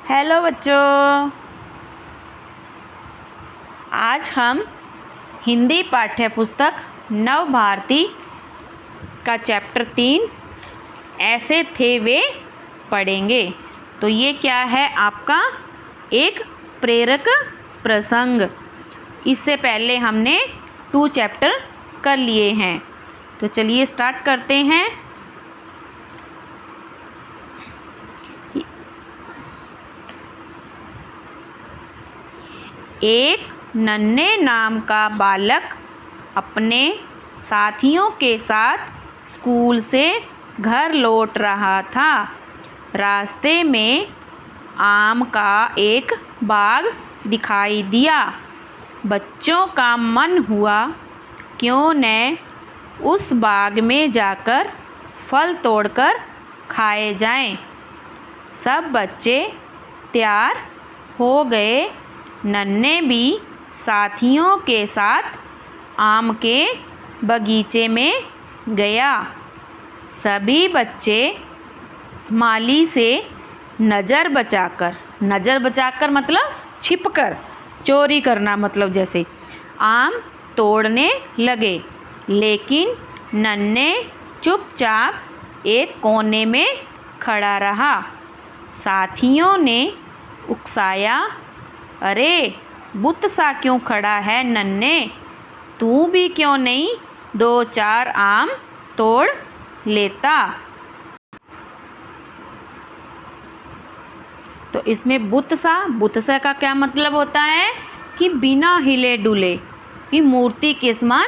Hello बच्चों, आज हम हिंदी पाठ्य पुस्तक नव भारती का चैप्टर 3 ऐसे थे वे पढ़ेंगे। तो ये क्या है आपका एक प्रेरक प्रसंग। इससे पहले हमने 2 चैप्टर कर लिए हैं। तो चलिए स्टार्ट करते हैं। एक नन्हे नाम का बालक अपने साथियों के साथ स्कूल से घर लौट रहा था। रास्ते में आम का एक बाग दिखाई दिया। बच्चों का मन हुआ क्यों न उस बाग में जाकर फल तोड़कर खाए जाएं। सब बच्चे तैयार हो गए। नन्हे भी साथियों के साथ आम के बगीचे में गया। सभी बच्चे माली से नज़र बचाकर मतलब छिपकर, चोरी करना मतलब जैसे आम तोड़ने लगे। लेकिन नन्हे चुपचाप एक कोने में खड़ा रहा। साथियों ने उकसाया, अरे बुत सा क्यों खड़ा है नन्हे, तू भी क्यों नहीं 2-4 आम तोड़ लेता। तो इसमें बुत सा का क्या मतलब होता है कि बिना हिले डुले, कि मूर्ति के समान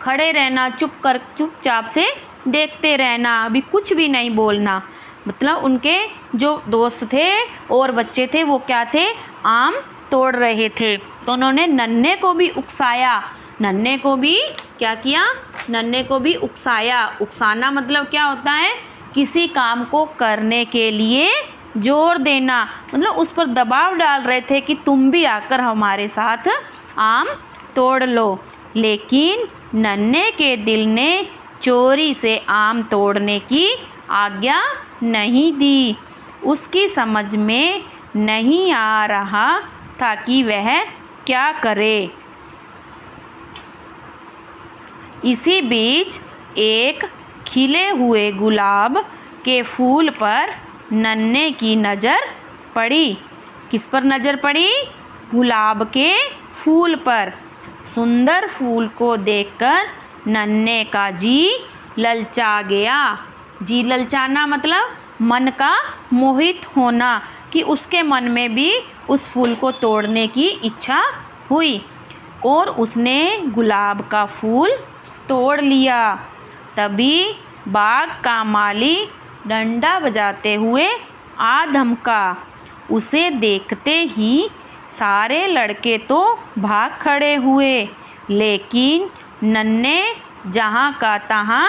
खड़े रहना, चुपचाप से देखते रहना, अभी कुछ भी नहीं बोलना। मतलब उनके जो दोस्त थे और बच्चे थे वो क्या थे, आम तोड़ रहे थे। तो उन्होंने नन्हे को भी उकसाया। नन्हे को भी क्या किया, नन्हे को भी उकसाया। उकसाना मतलब क्या होता है, किसी काम को करने के लिए जोर देना, मतलब उस पर दबाव डाल रहे थे कि तुम भी आकर हमारे साथ आम तोड़ लो। लेकिन नन्हे के दिल ने चोरी से आम तोड़ने की आज्ञा नहीं दी। उसकी समझ में नहीं आ रहा था कि वह क्या करे। इसी बीच एक खिले हुए गुलाब के फूल पर नन्हे की नज़र पड़ी। किस पर नज़र पड़ी, गुलाब के फूल पर। सुंदर फूल को देखकर नन्हे का जी ललचा गया। जी ललचाना मतलब मन का मोहित होना, कि उसके मन में भी उस फूल को तोड़ने की इच्छा हुई और उसने गुलाब का फूल तोड़ लिया। तभी बाग का माली डंडा बजाते हुए आ धमका। उसे देखते ही सारे लड़के तो भाग खड़े हुए, लेकिन नन्हे जहाँ का तहाँ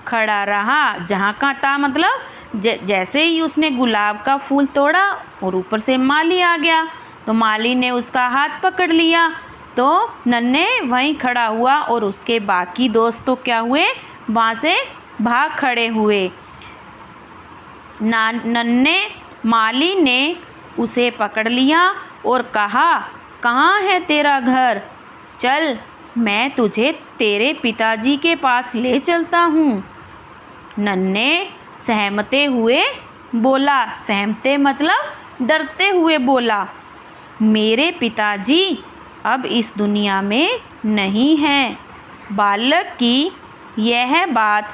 खड़ा रहा। जहाँ का तहाँ मतलब जैसे ही उसने गुलाब का फूल तोड़ा और ऊपर से माली आ गया, तो माली ने उसका हाथ पकड़ लिया। तो नन्हे वहीं खड़ा हुआ और उसके बाकी दोस्त तो क्या हुए, वहाँ से भाग खड़े हुए। नन्हे माली ने उसे पकड़ लिया और कहा, कहाँ है तेरा घर, चल मैं तुझे तेरे पिताजी के पास ले चलता हूँ। नन्हे सहमते हुए बोला, सहमते मतलब डरते हुए बोला, मेरे पिताजी अब इस दुनिया में नहीं हैं। बालक की यह बात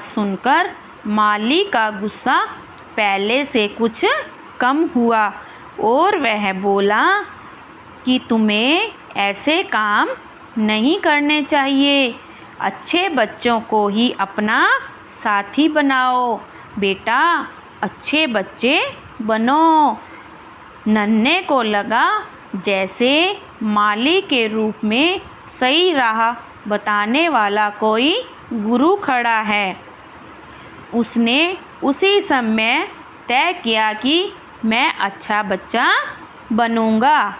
सुनकर माली का गुस्सा पहले से कुछ कम हुआ और वह बोला कि तुम्हें ऐसे काम नहीं करने चाहिए। अच्छे बच्चों को ही अपना साथी बनाओ बेटा, अच्छे बच्चे बनो। नन्हे को लगा जैसे माली के रूप में सही राह बताने वाला कोई गुरु खड़ा है। उसने उसी समय तय किया कि मैं अच्छा बच्चा बनूंगा।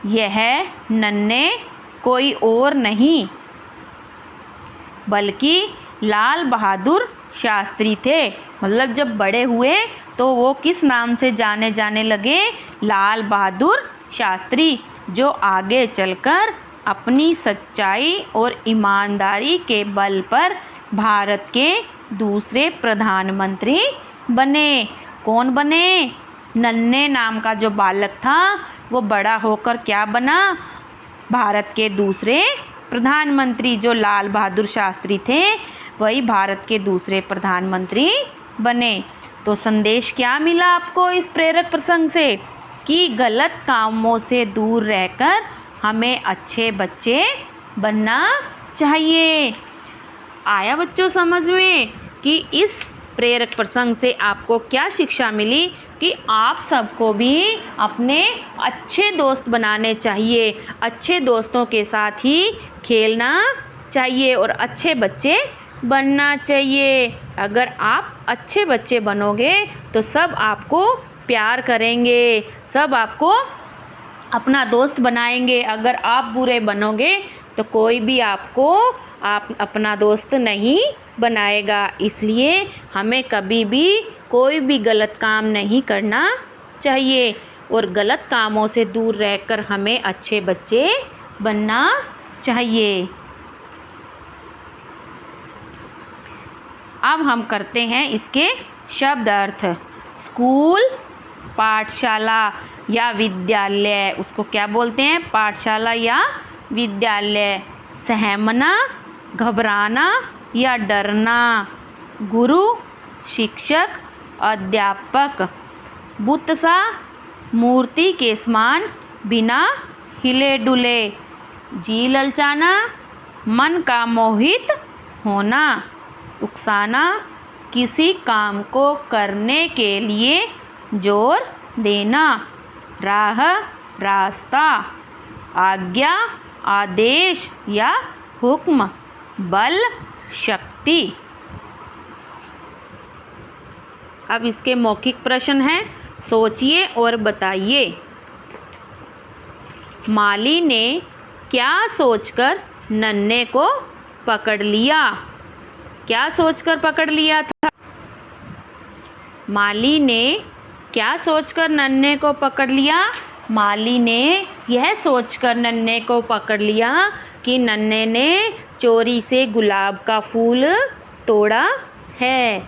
यह नन्हे कोई और नहीं बल्कि लाल बहादुर शास्त्री थे। मतलब जब बड़े हुए तो वो किस नाम से जाने जाने लगे? लाल बहादुर शास्त्री, जो आगे चलकर अपनी सच्चाई और ईमानदारी के बल पर भारत के दूसरे प्रधानमंत्री बने। कौन बने? नन्हे नाम का जो बालक था वो बड़ा होकर क्या बना? भारत के दूसरे प्रधानमंत्री। जो लाल बहादुर शास्त्री थे वही भारत के दूसरे प्रधानमंत्री बने। तो संदेश क्या मिला आपको इस प्रेरक प्रसंग से? कि गलत कामों से दूर रहकर हमें अच्छे बच्चे बनना चाहिए। आया बच्चों समझ में कि इस प्रेरक प्रसंग से आपको क्या शिक्षा मिली? कि आप सबको भी अपने अच्छे दोस्त बनाने चाहिए, अच्छे दोस्तों के साथ ही खेलना चाहिए और अच्छे बच्चे बनना चाहिए। अगर आप अच्छे बच्चे बनोगे तो सब आपको प्यार करेंगे, सब आपको अपना दोस्त बनाएंगे। अगर आप बुरे बनोगे तो कोई भी आपको अपना दोस्त नहीं बनाएगा। इसलिए हमें कभी भी कोई भी गलत काम नहीं करना चाहिए और गलत कामों से दूर रहकर हमें अच्छे बच्चे बनना चाहिए। अब हम करते हैं इसके शब्द अर्थ। स्कूल, पाठशाला या विद्यालय, उसको क्या बोलते हैं? पाठशाला या विद्यालय। सहमना, घबराना या डरना। गुरु, शिक्षक, अध्यापक। बुत सा, मूर्ति के समान बिना हिले डुले। जी ललचाना, मन का मोहित होना। उकसाना, किसी काम को करने के लिए जोर देना। राह, रास्ता। आज्ञा, आदेश या हुक्म। बल, शक्ति। अब इसके मौखिक प्रश्न हैं, सोचिए और बताइए। माली ने क्या सोचकर नन्हे को पकड़ लिया? क्या सोचकर पकड़ लिया था? माली ने क्या सोचकर नन्हे को पकड़ लिया? माली ने यह सोचकर नन्हे को पकड़ लिया कि नन्हे ने चोरी से गुलाब का फूल तोड़ा है।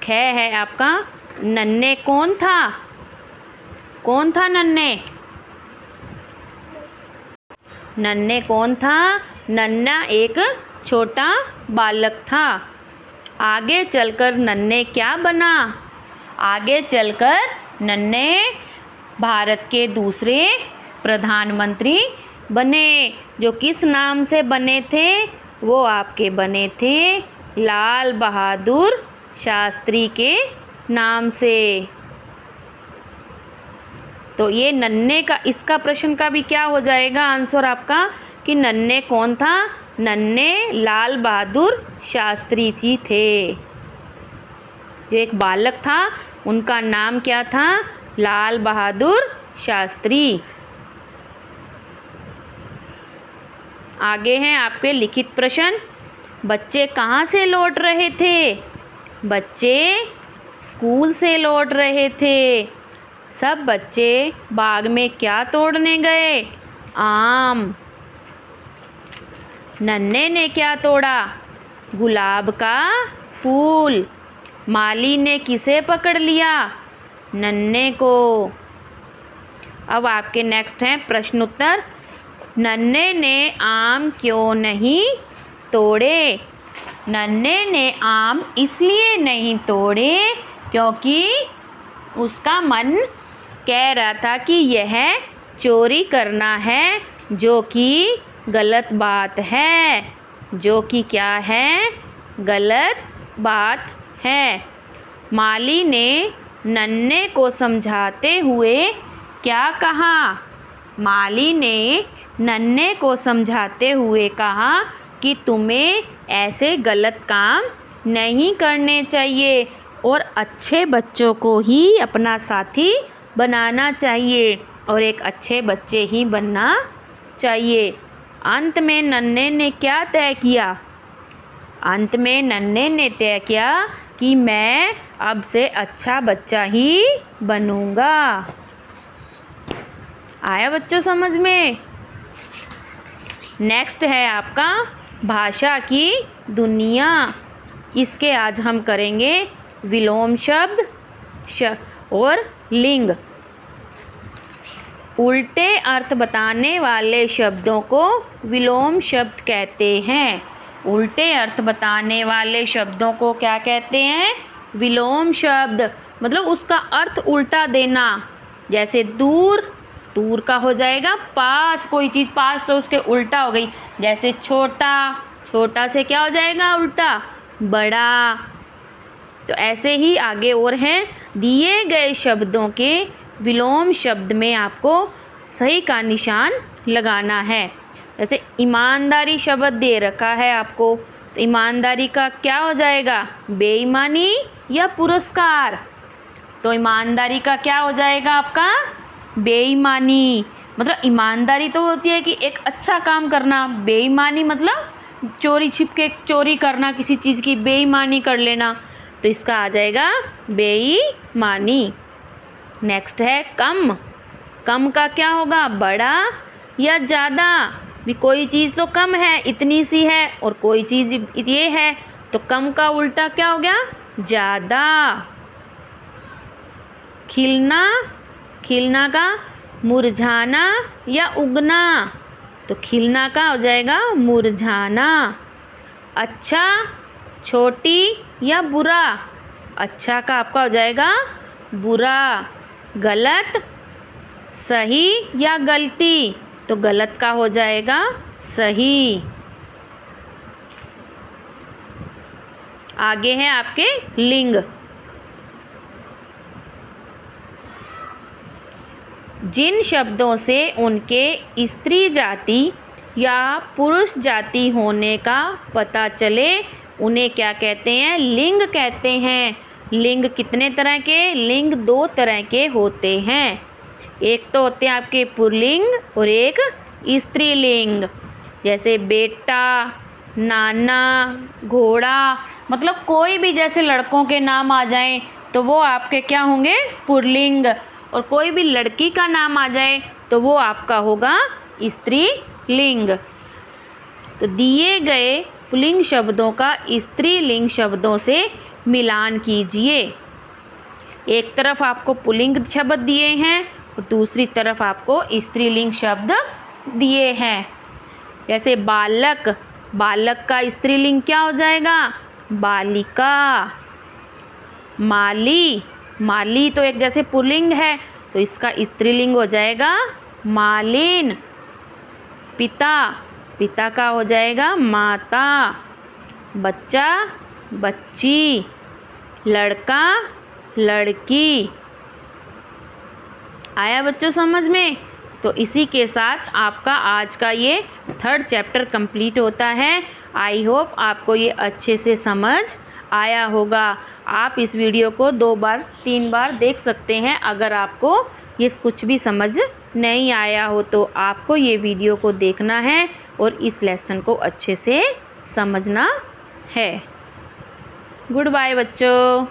ख है आपका। नन्हे कौन था? कौन था नन्हे? नन्हे कौन था? नन्हा एक छोटा बालक था। आगे चलकर नन्हे क्या बना? आगे चलकर नन्हे भारत के दूसरे प्रधानमंत्री बने। जो किस नाम से बने थे? वो आपके बने थे लाल बहादुर शास्त्री के नाम से। तो ये नन्हे का, इसका प्रश्न का भी क्या हो जाएगा आंसर आपका? कि नन्हे कौन था? नन्हे लाल बहादुर शास्त्री जी थे। जो एक बालक था उनका नाम क्या था? लाल बहादुर शास्त्री। आगे हैं आपके लिखित प्रश्न। बच्चे कहाँ से लौट रहे थे? बच्चे स्कूल से लौट रहे थे। सब बच्चे बाग में क्या तोड़ने गए? आम। नन्हे ने क्या तोड़ा? गुलाब का फूल। माली ने किसे पकड़ लिया? नन्हे को। अब आपके नेक्स्ट हैं प्रश्न उत्तर। नन्हे ने आम क्यों नहीं तोड़े? नन्हे ने आम इसलिए नहीं तोड़े क्योंकि उसका मन कह रहा था कि यह चोरी करना है, जो कि गलत बात है। जो कि क्या है? गलत बात है। माली ने नन्हे को समझाते हुए क्या कहा? माली ने नन्हे को समझाते हुए कहा कि तुम्हें ऐसे गलत काम नहीं करने चाहिए और अच्छे बच्चों को ही अपना साथी बनाना चाहिए और एक अच्छे बच्चे ही बनना चाहिए। अंत में नन्हे ने क्या तय किया? अंत में नन्हे ने तय किया कि मैं अब से अच्छा बच्चा ही बनूंगा। आया बच्चों समझ में? नेक्स्ट है आपका भाषा की दुनिया। इसके आज हम करेंगे विलोम शब्द और लिंग। उल्टे अर्थ बताने वाले शब्दों को विलोम शब्द कहते हैं। उल्टे अर्थ बताने वाले शब्दों को क्या कहते हैं? विलोम शब्द। मतलब उसका अर्थ उल्टा देना। जैसे दूर, दूर का हो जाएगा पास। कोई चीज़ पास तो उसके उल्टा हो गई। जैसे छोटा, छोटा से क्या हो जाएगा उल्टा? बड़ा। तो ऐसे ही आगे और हैं। दिए गए शब्दों के विलोम शब्द में आपको सही का निशान लगाना है। जैसे ईमानदारी शब्द दे रखा है आपको, तो ईमानदारी का क्या हो जाएगा? बेईमानी या पुरस्कार? तो ईमानदारी का क्या हो जाएगा आपका? बेईमानी। मतलब ईमानदारी तो होती है कि एक अच्छा काम करना, बेईमानी मतलब चोरी छिपके चोरी करना, किसी चीज़ की बेईमानी कर लेना। तो इसका आ जाएगा बेईमानी। नेक्स्ट है कम। कम का क्या होगा? बड़ा या ज़्यादा? भी कोई चीज़ तो कम है, इतनी सी है, और कोई चीज़ ये है, तो कम का उल्टा क्या हो गया? ज़्यादा। खिलना, खिलना का मुरझाना या उगना? तो खिलना का हो जाएगा मुरझाना। अच्छा, छोटी या बुरा? अच्छा का आपका हो जाएगा बुरा। गलत, सही या गलती? तो गलत का हो जाएगा सही। आगे है आपके लिंग। जिन शब्दों से उनके स्त्री जाति या पुरुष जाति होने का पता चले उन्हें क्या कहते हैं? लिंग कहते हैं। लिंग कितने तरह के? लिंग 2 तरह के होते हैं। एक तो होते हैं आपके पुल्लिंग और एक स्त्रीलिंग। जैसे बेटा, नाना, घोड़ा, मतलब कोई भी जैसे लड़कों के नाम आ जाएं तो वो आपके क्या होंगे? पुल्लिंग। और कोई भी लड़की का नाम आ जाए तो वो आपका होगा स्त्रीलिंग। तो दिए गए पुल्लिंग शब्दों का स्त्रीलिंग शब्दों से मिलान कीजिए। एक तरफ आपको पुल्लिंग शब्द दिए हैं और दूसरी तरफ आपको स्त्रीलिंग शब्द दिए हैं। जैसे बालक, बालक का स्त्रीलिंग क्या हो जाएगा? बालिका। माली, माली तो एक जैसे पुल्लिंग है तो इसका स्त्रीलिंग हो जाएगा मालिन। पिता, पिता का हो जाएगा माता। बच्चा, बच्ची। लड़का, लड़की। आया बच्चों समझ में? तो इसी के साथ आपका आज का ये 3rd चैप्टर कंप्लीट होता है। आई होप आपको ये अच्छे से समझ आया होगा। आप इस वीडियो को 2 बार 3 बार देख सकते हैं। अगर आपको ये कुछ भी समझ नहीं आया हो तो आपको ये वीडियो को देखना है और इस लेसन को अच्छे से समझना है। गुड बाय बच्चों।